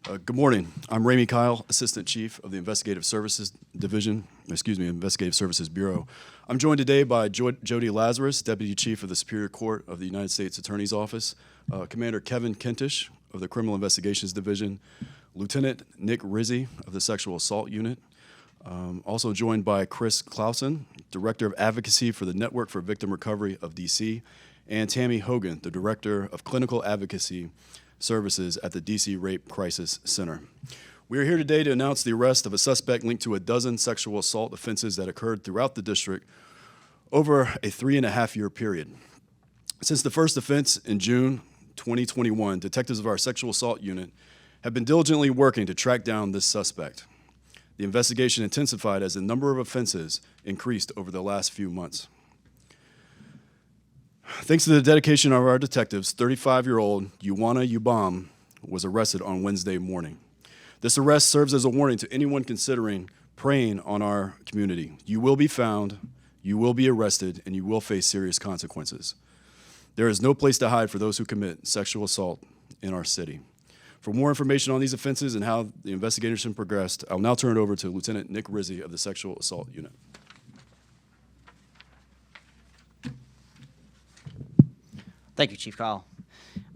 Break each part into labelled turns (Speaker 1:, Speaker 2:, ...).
Speaker 1: Good morning. I'm Ramey Kyle, Assistant Chief of the Investigative Services Bureau. I'm joined today by Jody Lazarus, Deputy Chief of the Superior Court of the United States Attorney's Office, Commander Kevin Kentish of the Criminal Investigations Division, Lieutenant Nick Rizzi of the Sexual Assault Unit, also joined by Chris Clausen, Director of Advocacy for the Network for Victim Recovery of DC, and Tammy Hogan, the Director of Clinical Advocacy Services at the DC Rape Crisis Center. We are here today to announce the arrest of a suspect linked to a dozen sexual assault offenses that occurred throughout the district over a 3.5-year period. Since the first offense in June 2021, detectives of our Sexual Assault Unit have been diligently working to track down this suspect. The investigation intensified as the number of offenses increased over the last few months. Thanks to the dedication of our detectives, 35-year-old Uwana Ubom was arrested on Wednesday morning. This arrest serves as a warning to anyone considering preying on our community. You will be found, you will be arrested, and you will face serious consequences. There is no place to hide for those who commit sexual assault in our city. For more information on these offenses and how the investigation progressed, I'll now turn it over to Lieutenant Nick Rizzi of the Sexual Assault Unit.
Speaker 2: Thank you, Chief Kyle.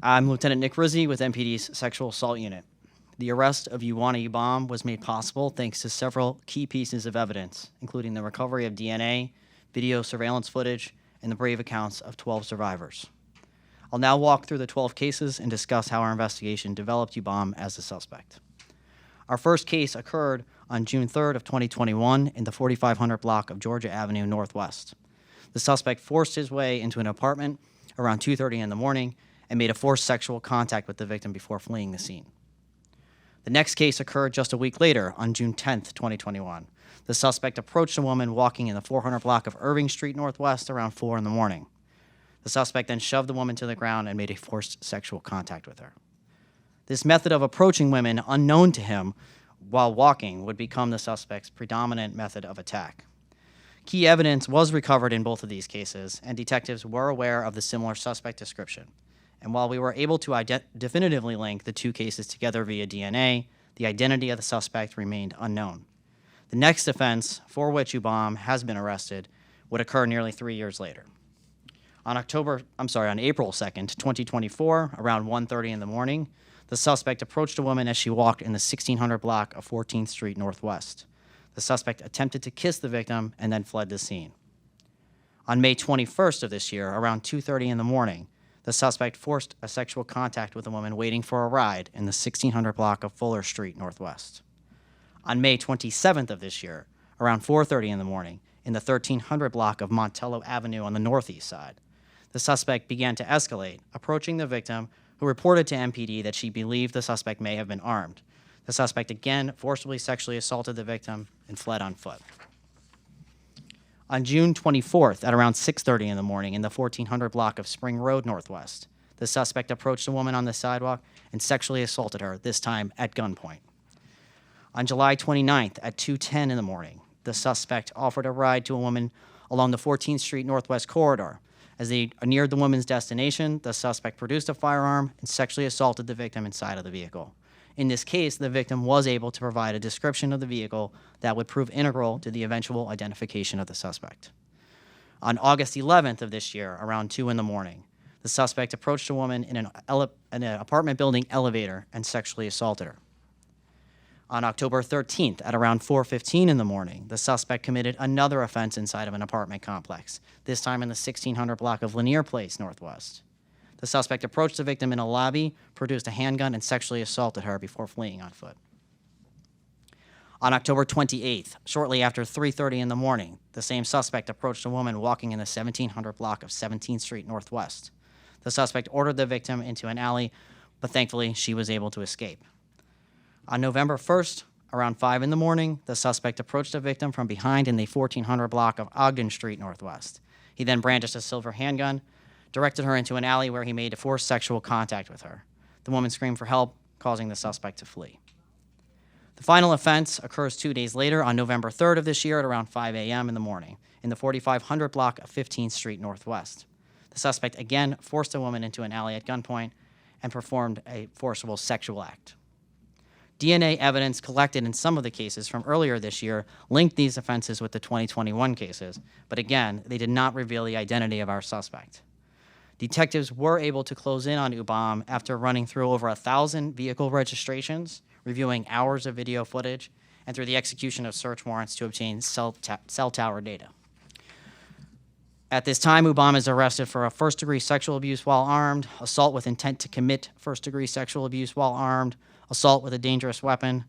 Speaker 2: I'm Lieutenant Nick Rizzi with MPD's Sexual Assault Unit. The arrest of Uwana Ubom was made possible thanks to several key pieces of evidence, including the recovery of DNA, video surveillance footage, and the brave accounts of 12 survivors. I'll now walk through the 12 cases and discuss how our investigation developed Ubom as a suspect. Our first case occurred on June 3rd of 2021 in the 4500 block of Georgia Avenue Northwest. The suspect forced his way into an apartment around 2:30 in the morning and made a forced sexual contact with the victim before fleeing the scene. The next case occurred just a week later on June 10th, 2021. The suspect approached a woman walking in the 400 block of Irving Street Northwest around 4 in the morning. The suspect then shoved the woman to the ground and made a forced sexual contact with her. This method of approaching women unknown to him while walking would become the suspect's predominant method of attack. Key evidence was recovered in both of these cases, and detectives were aware of the similar suspect description. And while we were able to definitively link the two cases together via DNA, the identity of the suspect remained unknown. The next offense, for which Ubom has been arrested, would occur nearly 3 years later. On April 2nd, 2024, around 1:30 in the morning, the suspect approached a woman as she walked in the 1600 block of 14th Street Northwest. The suspect attempted to kiss the victim and then fled the scene. On May 21st of this year, around 2:30 in the morning, the suspect forced a sexual contact with a woman waiting for a ride in the 1600 block of Fuller Street Northwest. On May 27th of this year, around 4:30 in the morning, in the 1300 block of Montello Avenue on the northeast side, the suspect began to escalate, approaching the victim, who reported to MPD that she believed the suspect may have been armed. The suspect again forcibly sexually assaulted the victim and fled on foot. On June 24th, at around 6:30 in the morning in the 1400 block of Spring Road Northwest, the suspect approached a woman on the sidewalk and sexually assaulted her, this time at gunpoint. On July 29th at 2:10 in the morning, the suspect offered a ride to a woman along the 14th Street Northwest corridor. As they neared the woman's destination, the suspect produced a firearm and sexually assaulted the victim inside of the vehicle. In this case, the victim was able to provide a description of the vehicle that would prove integral to the eventual identification of the suspect. On August 11th of this year, around 2 in the morning, the suspect approached a woman in an apartment building elevator and sexually assaulted her. On October 13th, at around 4:15 in the morning, the suspect committed another offense inside of an apartment complex, this time in the 1600 block of Lanier Place Northwest. The suspect approached the victim in a lobby, produced a handgun, and sexually assaulted her before fleeing on foot. On October 28th, shortly after 3:30 in the morning, the same suspect approached a woman walking in the 1700 block of 17th Street Northwest. The suspect ordered the victim into an alley, but thankfully she was able to escape. On November 1st, around 5 in the morning, the suspect approached the victim from behind in the 1400 block of Ogden Street Northwest. He then brandished a silver handgun, directed her into an alley where he made a forced sexual contact with her. The woman screamed for help, causing the suspect to flee. The final offense occurs 2 days later on November 3rd of this year at around 5 a.m. in the morning in the 4500 block of 15th Street Northwest. The suspect again forced a woman into an alley at gunpoint and performed a forcible sexual act. DNA evidence collected in some of the cases from earlier this year linked these offenses with the 2021 cases, but again, they did not reveal the identity of our suspect. Detectives were able to close in on Ubom after running through over 1,000 vehicle registrations, reviewing hours of video footage, and through the execution of search warrants to obtain cell tower data. At this time, Ubom is arrested for a first-degree sexual abuse while armed, assault with intent to commit first-degree sexual abuse while armed, assault with a dangerous weapon,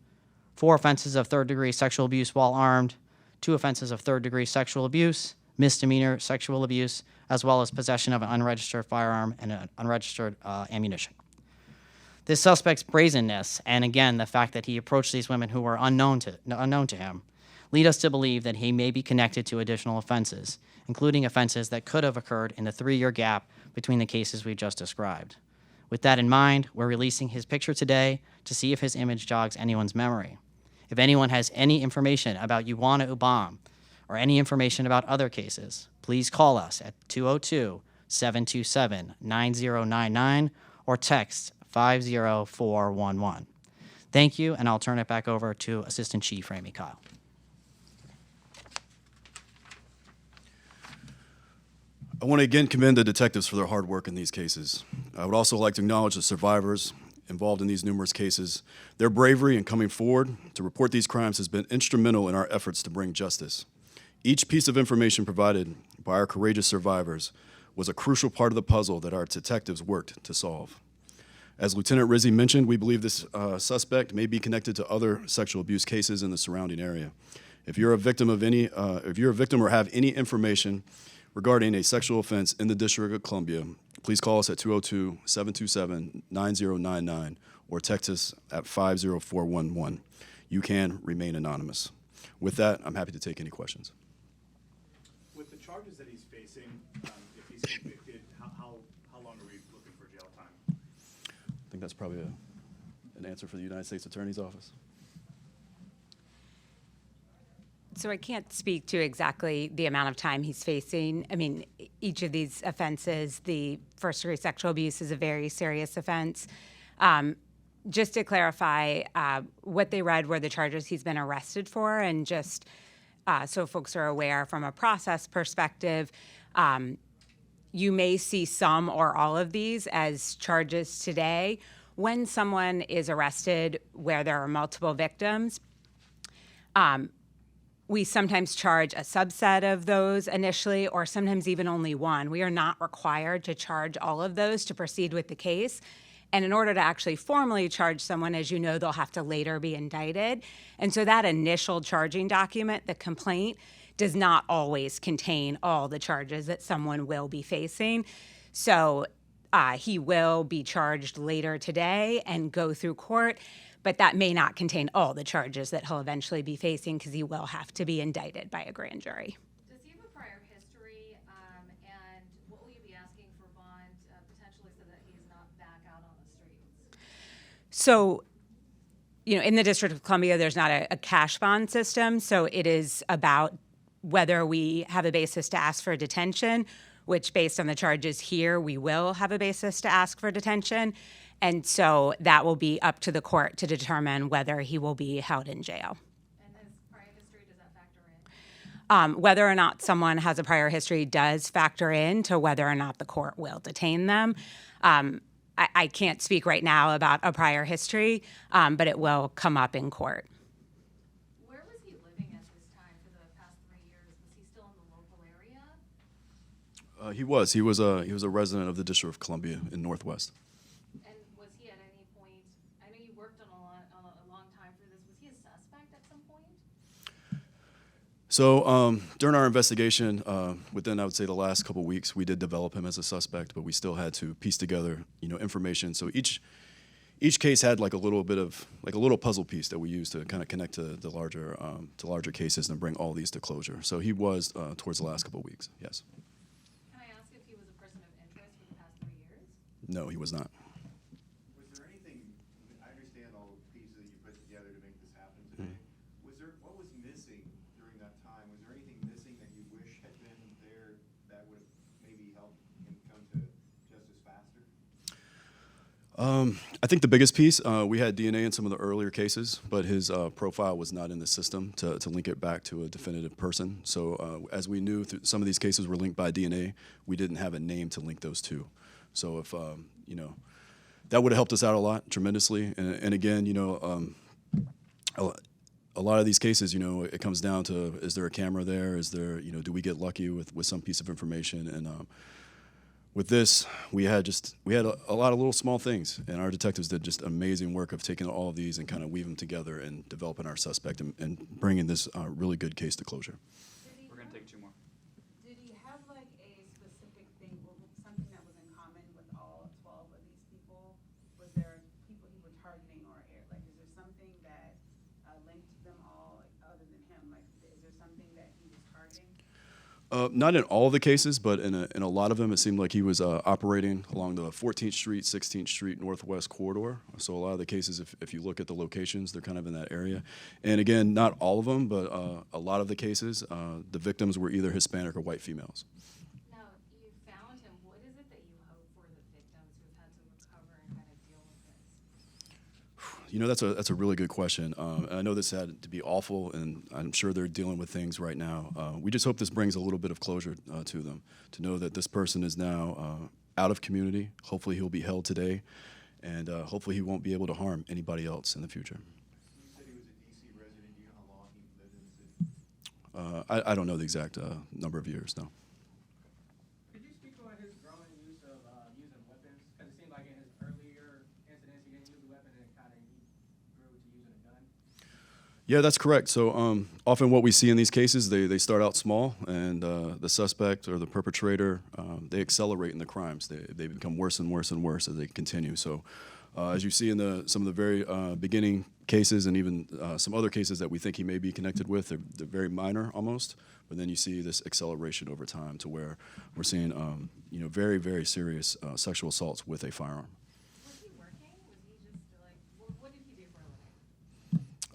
Speaker 2: 4 offenses of third-degree sexual abuse while armed, 2 offenses of third-degree sexual abuse, misdemeanor sexual abuse, as well as possession of an unregistered firearm and an unregistered ammunition. This suspect's brazenness, and again, the fact that he approached these women who were unknown to him, lead us to believe that he may be connected to additional offenses, including offenses that could have occurred in the 3-year gap between the cases we just described. With that in mind, we're releasing his picture today to see if his image jogs anyone's memory. If anyone has any information about Uwana Ubom or any information about other cases, please call us at 202-727-9099 or text 50411. Thank you, and I'll turn it back over to Assistant Chief Ramey Kyle.
Speaker 1: I want to again commend the detectives for their hard work in these cases. I would also like to acknowledge the survivors involved in these numerous cases. Their bravery in coming forward to report these crimes has been instrumental in our efforts to bring justice. Each piece of information provided by our courageous survivors was a crucial part of the puzzle that our detectives worked to solve. As Lieutenant Rizzi mentioned, we believe this suspect may be connected to other sexual abuse cases in the surrounding area. If you're a victim or have any information regarding a sexual offense in the District of Columbia, please call us at 202-727-9099 or text us at 50411. You can remain anonymous. With that, I'm happy to take any questions.
Speaker 3: With the charges that he's facing, if he's convicted, how long are we looking for jail time?
Speaker 1: I think that's probably an answer for the United States Attorney's Office.
Speaker 4: So I can't speak to exactly the amount of time he's facing. I mean, each of these offenses, the first-degree sexual abuse is a very serious offense. Just to clarify, what they read were the charges he's been arrested for, and just so folks are aware from a process perspective, you may see some or all of these as charges today. When someone is arrested where there are multiple victims, we sometimes charge a subset of those initially, or sometimes even only one. We are not required to charge all of those to proceed with the case. And in order to actually formally charge someone, as you know, they'll have to later be indicted. And so that initial charging document, the complaint, does not always contain all the charges that someone will be facing. So he will be charged later today and go through court, but that may not contain all the charges that he'll eventually be facing, because he will have to be indicted by a grand jury.
Speaker 5: Does he have a prior history, and what will you be asking for bond potentially so that he is not back out on the streets?
Speaker 4: So, you know, in the District of Columbia, there's not a cash bond system, so it is about whether we have a basis to ask for detention, which based on the charges here, we will have a basis to ask for detention. And so that will be up to the court to determine whether he will be held in jail.
Speaker 5: And his prior history, does that factor in?
Speaker 4: Whether or not someone has a prior history does factor in to whether or not the court will detain them. I can't speak right now about a prior history, but it will come up in court.
Speaker 5: Where was he living at this time for the past 3 years? Was he still in the local area?
Speaker 1: He was a resident of the District of Columbia in Northwest.
Speaker 5: And was he at any point, I know you worked on a long time for this, was he a suspect at some point?
Speaker 1: So during our investigation, within I would say the last couple weeks, we did develop him as a suspect, but we still had to piece together, information. So each case had like a little puzzle piece that we used to kind of connect to the larger cases and bring all these to closure. So he was towards the last couple of weeks, yes.
Speaker 5: Can I ask if he was a person of interest for the past 3 years?
Speaker 1: No, he was not.
Speaker 3: Was there anything, I understand all the pieces that you put together to make this happen today. What was missing during that time? Was there anything missing that you wish had been there that would have maybe helped him come to justice faster?
Speaker 1: I think the biggest piece, we had DNA in some of the earlier cases, but his profile was not in the system to link it back to a definitive person. So as we knew, some of these cases were linked by DNA, we didn't have a name to link those to. So if, you know, that would have helped us out a lot, tremendously. And again, you know, a lot of these cases, you know, it comes down to, is there a camera there? Is there, you know, do we get lucky with some piece of information? And with this, we had a lot of little small things, and our detectives did just amazing work of taking all of these and kind of weaving them together and developing our suspect and bringing this really good case to closure.
Speaker 6: We're gonna take two more.
Speaker 7: Did he have like a specific thing, or something that was in common with all 12 of these people? Was there people he were targeting, or like, is there something that linked them all, like, other than him? Like, is there something that he was targeting?
Speaker 1: Not in all of the cases, but in a lot of them, it seemed like he was operating along the 14th Street, 16th Street Northwest corridor. So a lot of the cases, if you look at the locations, they're kind of in that area. And again, not all of them, but a lot of the cases, the victims were either Hispanic or white females.
Speaker 5: Now, you found him. What is it that you hope for the victims who've had to recover and kind of deal with this?
Speaker 1: You know, that's a really good question. And I know this had to be awful, and I'm sure they're dealing with things right now. We just hope this brings a little bit of closure to them, to know that this person is now out of community. Hopefully he'll be held today, and hopefully he won't be able to harm anybody else in the future.
Speaker 3: You said he was a DC resident. Do you know how long he lived in the city?
Speaker 1: I don't know the exact number of years, no.
Speaker 6: Could you speak on his growing use of using weapons? Because it seemed like in his earlier incidents, he didn't use a weapon and kind of grew to using a gun.
Speaker 1: Yeah, that's correct. So often what we see in these cases, they start out small, and the suspect or the perpetrator, they accelerate in the crimes. They become worse and worse and worse as they continue. So as you see in some of the very beginning cases, and even some other cases that we think he may be connected with, they're very minor almost, but then you see this acceleration over time to where we're seeing you know, very, very serious sexual assaults with a firearm.
Speaker 5: Was he working? Was he just like, what did he do for a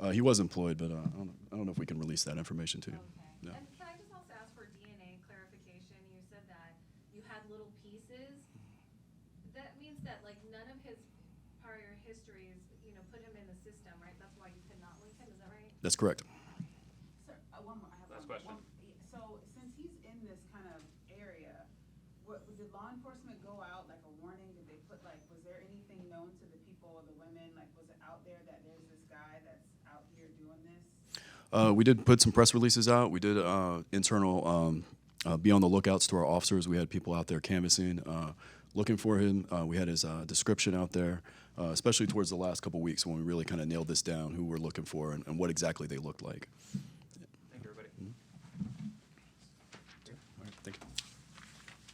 Speaker 5: living?
Speaker 1: He was employed, but I don't know if we can release that information to you.
Speaker 5: Okay.
Speaker 1: No.
Speaker 5: And can I just also ask for DNA clarification? You said that you had little pieces. That means that like none of his prior histories, you know, put him in the system, right? That's why you could not link him. Is that right?
Speaker 1: That's correct.
Speaker 7: Sir, one more. I have
Speaker 6: Last
Speaker 7: one-
Speaker 6: question.
Speaker 7: So since he's in this kind of area, did law enforcement go out like a warning? Did they put like, was there anything known to the people or the women? Like, was it out there that there's this guy that's out here doing this?
Speaker 1: We did put some press releases out. We did internal be on the lookouts to our officers. We had people out there canvassing, looking for him. We had his description out there, especially towards the last couple weeks when we really kind of nailed this down, who we're looking for and what exactly they looked like.